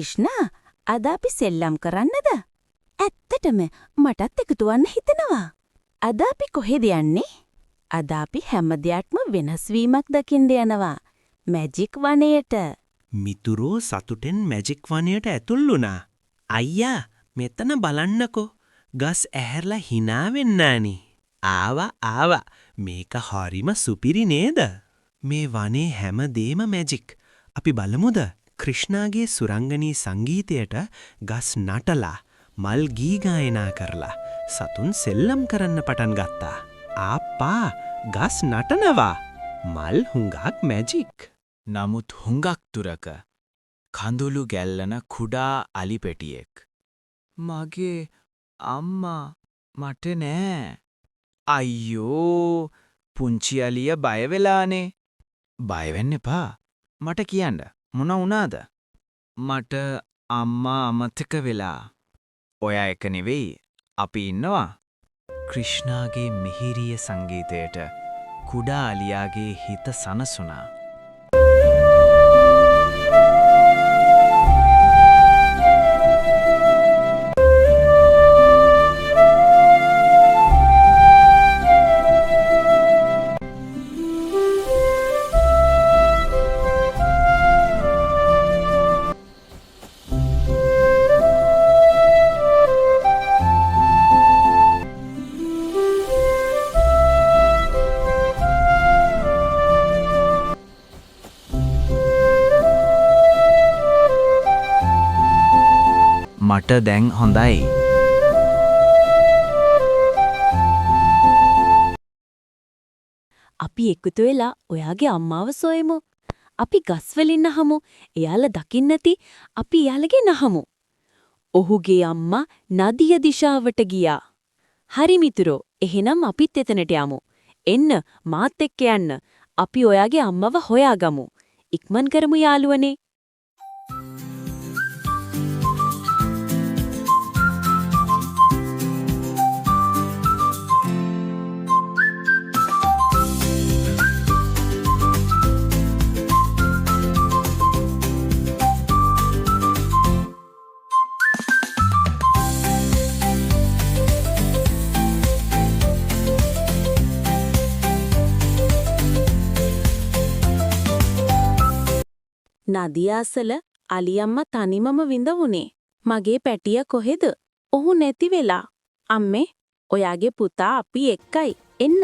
ක්‍රිෂ්ණා අද අපි සෙල්ලම් කරන්නද? ඇත්තටම මටත් එකතු වෙන්න හිතෙනවා. අද අපි කොහෙද යන්නේ? අද අපි හැම දෙයක්ම වෙනස් වීමක් දකින්න යනවා. මැජික් වනයේට. මිතුරෝ සතුටෙන් මැජික් වනයට ඇතුල් වුණා. අයියා මෙතන බලන්නකෝ. ගස් ඇහැරලා hina වෙන්නානි. ආවා. මේක හරිම සුපිරි නේද? මේ වනේ හැමදේම මැජික්. අපි බලමුද? ක්‍රිෂ්ණාගේ සුරංගනී සංගීතයට ගස් නටලා මල් ගී ගායනා කරලා සතුන් සෙල්ලම් කරන්න පටන් ගත්තා. ආප්පා ගස් නටනවා. මල් හුඟක් මැජික්. නමුත් හුඟක් දුරක කඳුළු ගැල්ලන කුඩා අලි පෙටියෙක්. මගේ අම්මා මට නෑ. අයියෝ පුංචි අලිය බය වෙලානේ. බය වෙන්න එපා. මට කියන්න මොන වුණාද? මට අම්මා අමතක වෙලා. ඔයා එක නෙවෙයි අපි ඉන්නවා. ක්‍රිෂ්ණාගේ මිහිරිය සංගීතයට කුඩා අලියාගේ හිත සනසුණා. මට දැන් හොඳයි. අපි එකතු වෙලා ඔයාගේ අම්මාව සොයමු. අපි ගස් වලින් අහමු. එයාලා දකින්න නැති අපි එයාලගේ නහමු. ඔහුගේ අම්මා නදිය දිශාවට ගියා. හරි මිතුරෝ, එහෙනම් අපිත් එතනට යමු. එන්න මාත් එක්ක යන්න. අපි ඔයාගේ අම්මව හොයාගමු. ඉක්මන් කරමු යාළුවනේ. නදියාසල අලියම්මා තනිමම විඳවුනේ. මගේ පැටිය කොහෙද? ඔහු නැති වෙලා. අම්මේ, ඔයාගේ පුතා අපි එක්කයි. එන්න.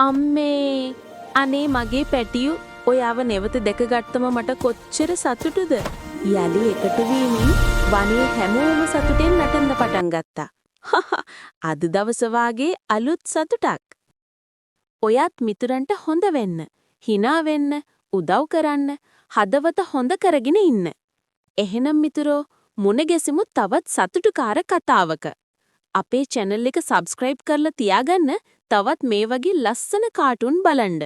අම්මේ, අනේ මගේ පැටියු ඔයාව නැවත දැකගත්තම මට කොච්චර සතුටුද? යලි එකතු වීමෙන් වනයේ හැමෝම සතුටෙන් නටන්න පටන් ගත්තා. අද දවස වාගේ අලුත් සතුටක්. ඔයත් මිතුරන්ට හොඳ වෙන්න, hina වෙන්න, උදව් කරන්න, හදවත හොඳ කරගෙන ඉන්න. එහෙනම් මිතුරෝ, මුණ ගැසෙමු තවත් සතුටුකාර කතාවක. අපේ channel එක subscribe කරලා තියාගන්න තවත් මේ වගේ ලස්සන කාටුන් බලන්න.